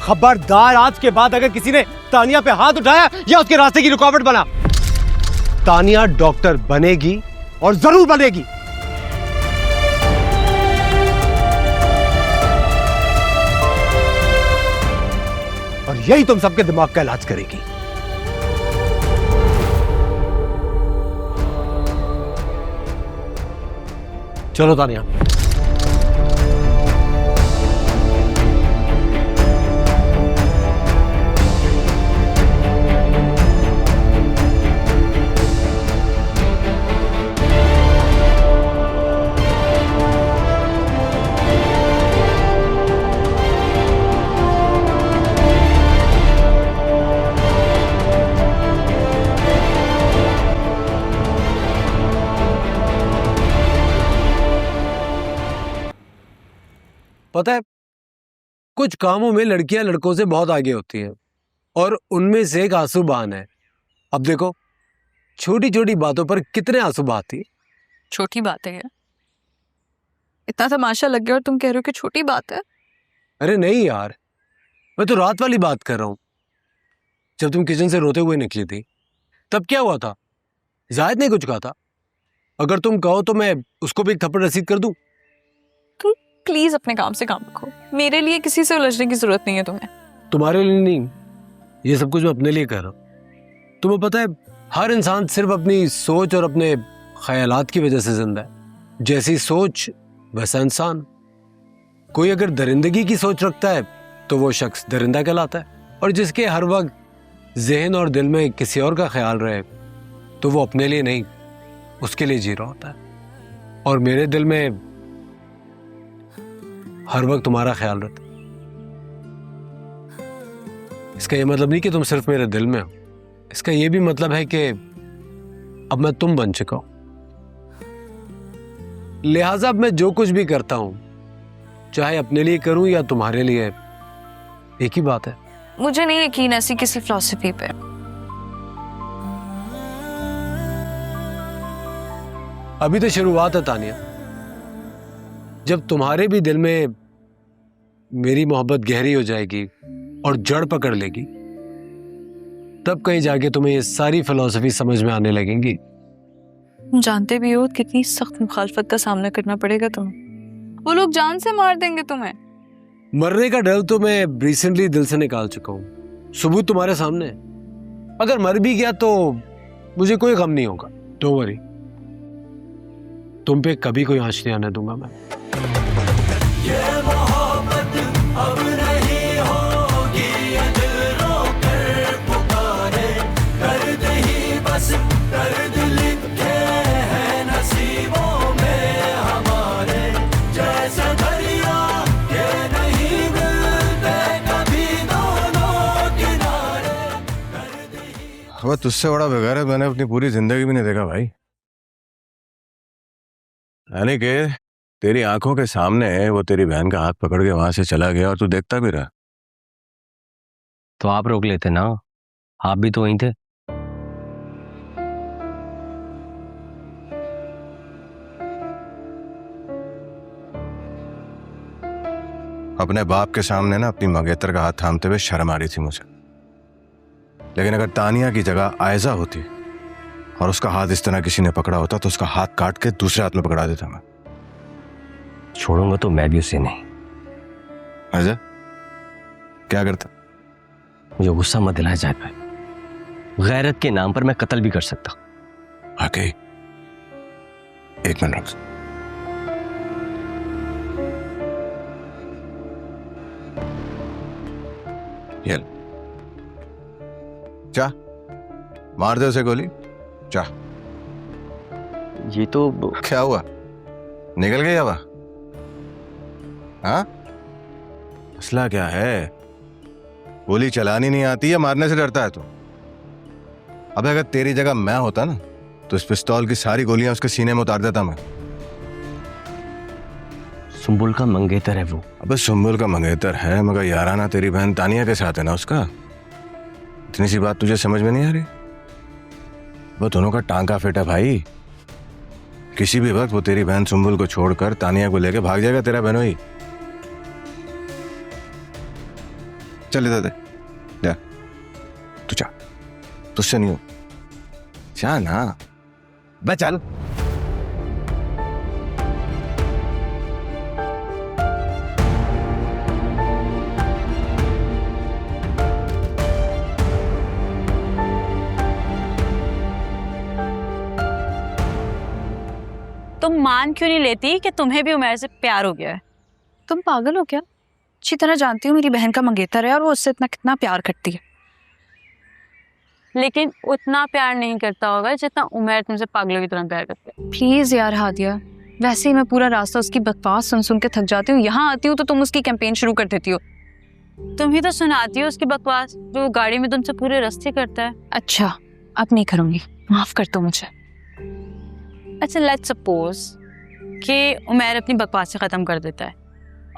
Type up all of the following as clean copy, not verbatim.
खबरदार, आज के बाद अगर किसी ने तानिया पे हाथ उठाया या उसके रास्ते की रुकावट बना, तानिया डॉक्टर बनेगी और जरूर बनेगी। और यही तुम सबके दिमाग का इलाज करेगी। चलो तानिया। पता है, कुछ कामों में लड़कियां लड़कों से बहुत आगे होती हैं और उनमें से एक आंसू बहान है। अब देखो, छोटी छोटी बातों पर कितने आंसू बहाती। छोटी बात है यार, इतना तमाशा लग गया और तुम कह रहे हो कि छोटी बात है। अरे नहीं यार, मैं तो रात वाली बात कर रहा हूं। जब तुम किचन से रोते हुए निकली थी, तब क्या हुआ था? जाहिद ने कुछ कहा था? अगर तुम कहो तो मैं उसको भी एक थप्पड़ रसीद कर दूं। तुम प्लीज अपने काम से काम रखो, मेरे लिए किसी से उलझने की जरूरत नहीं है तुम्हें। तुम्हारे लिए नहीं, ये सब कुछ मैं अपने लिए कर रहा हूं। तुम्हें पता है, हर इंसान सिर्फ अपनी सोच और अपने ख्यालात की वजह से जिंदा है। जैसी सोच वैसा इंसान। कोई अगर दरिंदगी की सोच रखता है तो वो शख्स दरिंदा कहलाता है, और जिसके हर वक्त जहन और दिल में किसी और का ख्याल रहे तो वो अपने लिए नहीं, उसके लिए जी रहा होता है। और मेरे दिल में हर वक्त तुम्हारा ख्याल रहता है। इसका ये मतलब नहीं कि तुम सिर्फ मेरे दिल में हो, इसका ये भी मतलब है कि अब मैं तुम बन चुका हूं। लिहाजा अब मैं जो कुछ भी करता हूं, चाहे अपने लिए करूं या तुम्हारे लिए, एक ही बात है। मुझे नहीं यकीन ऐसी किसी फिलॉसफी पे। अभी तो शुरुआत है तानिया। जब तुम्हारे भी दिल में मेरी मोहब्बत गहरी हो जाएगी और जड़ पकड़ लेगी, तब कहीं जाके तुम्हें ये सारी फिलॉसफी समझ में आने लगेंगी। जानते भी हो कितनी सख्त मुखालफत का सामना करना पड़ेगा तुम्हें। वो लोग जान से मार देंगे तुम्हें। मरने का डर तो मैं रिसेंटली दिल से निकाल चुका हूं। सबूत तुम्हारे सामने है। अगर मर भी गया तो मुझे कोई गम नहीं होगा। डोंट वरी, तुम पे कभी कोई आंच नहीं आने दूंगा मैं। ये मोहब्बत अब नहीं होगी, ये दिल रोकर पुकारे, दर्द ही बस दर्द लिखे हैं नसीबों में हमारे, जैसे दरिया ये नहीं मिलते कभी दोनों किनारे। अब तुझसे बड़ा बेगार मैंने अपनी पूरी जिंदगी भी नहीं देखा भाई। यानी कि तेरी आंखों के सामने वो तेरी बहन का हाथ पकड़ के वहां से चला गया और तू देखता भी रहा। तो आप रोक लेते ना, आप भी तो वहीं थे। अपने बाप के सामने ना अपनी मंगेतर का हाथ थामते हुए शर्म आ रही थी मुझे, लेकिन अगर तानिया की जगह आयजा होती और उसका हाथ इस तरह किसी ने पकड़ा होता तो उसका हाथ काट के दूसरे हाथ में पकड़ा देता मैं। छोड़ूंगा तो मैं भी उसे नहीं। आयजा क्या करता? मुझे गुस्सा मत दिलाया जाए भाई, गैरत के नाम पर मैं कत्ल भी कर सकता। आके एक मिनट रुक। ये जा, मार दे उसे गोली, जा। ये तो क्या हुआ, निकल गई हवा? हाँ, मसला क्या है? गोली चलानी नहीं आती है, मारने से डरता है तू? अबे अगर तेरी जगह मैं होता ना तो इस पिस्तौल की सारी गोलियां उसके सीने में उतार देता मैं। सुंबुल का मंगेतर है वो। अबे सुंबुल का मंगेतर है, मगर याराना तेरी बहन तानिया के साथ है ना उसका। इतनी सी बात तुझे समझ में नहीं आ रही? वो दोनों का टांका फिट है भाई। किसी भी वक्त वो तेरी बहन सुंबुल को छोड़कर तानिया को लेकर भाग जाएगा तेरा बहनोई। चल इधर दे, जा तू जा, तुझसे नहीं हो, जा ना बे चल। तुम मान क्यों नहीं लेती कि तुम्हें भी उमैर से प्यार हो गया है? तुम पागल हो क्या? अच्छी तरह जानती हूँ मेरी बहन का मंगेतर है और वो उससे इतना कितना प्यार करती है। लेकिन उतना प्यार नहीं करता होगा जितना उमैर तुमसे पागलों की तरह प्यार करता है। प्लीज यार हादिया, वैसे ही मैं पूरा रास्ता उसकी बकवास सुन सुन के थक जाती हूँ। यहाँ आती हूँ तो तुम उसकी कैंपेन शुरू कर देती हो। तुम ही तो सुनाती हो उसकी बकवास जो वो गाड़ी में तुमसे पूरे रास्ते करता है। अच्छा, अब नहीं करूंगी, माफ कर दो मुझे। अच्छा लेट्स सपोज कि उमैर अपनी बकवास से ख़त्म कर देता है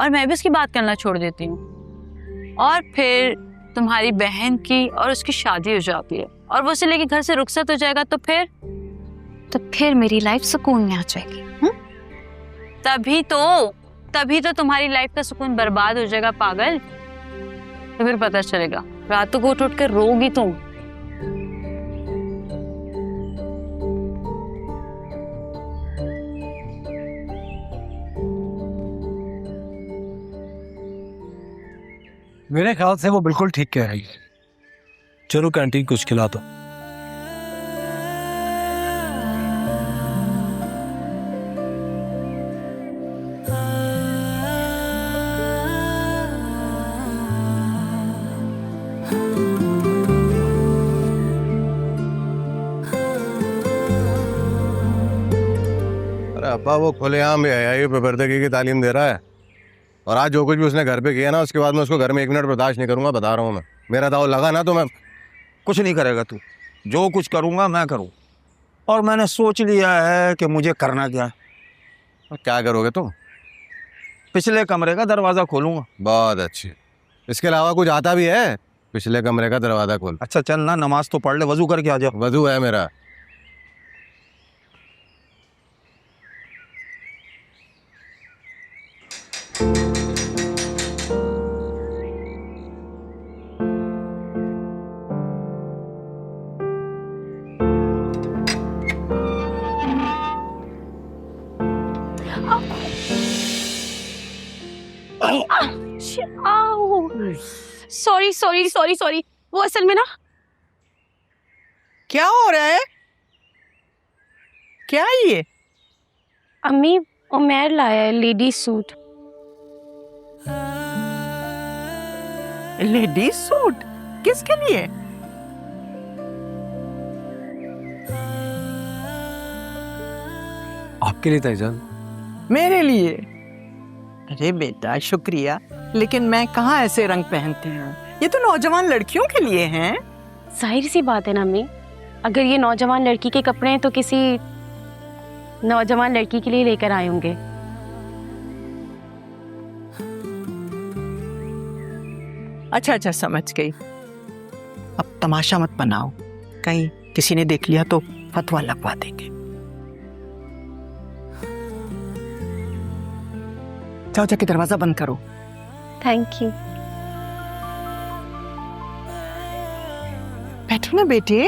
और मैं भी उसकी बात करना छोड़ देती हूँ और फिर तुम्हारी बहन की और उसकी शादी हो जाती है और वो उसे लेके घर से रुखसत हो जाएगा, तो फिर मेरी लाइफ सुकून में आ जाएगी। तभी तो तुम्हारी लाइफ का सुकून बर्बाद हो जाएगा पागल। तो फिर पता चलेगा, रातों को उठ कर रोगी तुम। मेरे ख्याल से वो बिल्कुल ठीक कह रही है। चलो कैंटीन कुछ खिला दो। अरे अब्बा वो खुलेआम बेहयाई पे पर्दगी की तालीम दे रहा है, और आज जो कुछ भी उसने घर पे किया ना, उसके बाद मैं उसको घर में 1 मिनट बर्दाश्त नहीं करूंगा, बता रहा हूँ मैं। मेरा दाव लगा ना तो मैं कुछ नहीं करेगा तू, जो कुछ करूंगा मैं करूँ, और मैंने सोच लिया है कि मुझे करना क्या है। क्या करोगे तुम? पिछले कमरे का दरवाजा खोलूंगा। बहुत अच्छी। इसके अलावा कुछ आता भी है? पिछले कमरे का दरवाजा खोल। अच्छा चल ना, नमाज तो पढ़ ले, वजू करके आ जा। वजू है मेरा। सॉरी सॉरी सॉरी सॉरी, वो असल में ना। क्या हो रहा है? क्या ये? अम्मी, उमैर लाया है लेडीज सूट। Ladies suit? किसके लिए? आपके लिए ताईजान। मेरे लिए? अरे बेटा शुक्रिया, लेकिन मैं कहाँ ऐसे रंग पहनती हूँ, ये तो नौजवान लड़कियों के लिए हैं। जाहिर सी बात है ना अम्मी, अगर ये नौजवान लड़की के कपड़े हैं तो किसी नौजवान लड़की के लिए लेकर आए होंगे। अच्छा अच्छा, समझ गई। अब तमाशा मत बनाओ, कहीं किसी ने देख लिया तो फतवा लगवा देंगे। जाओ जाके दरवाजा बंद करो। Thank you. बैठो ना बेटे।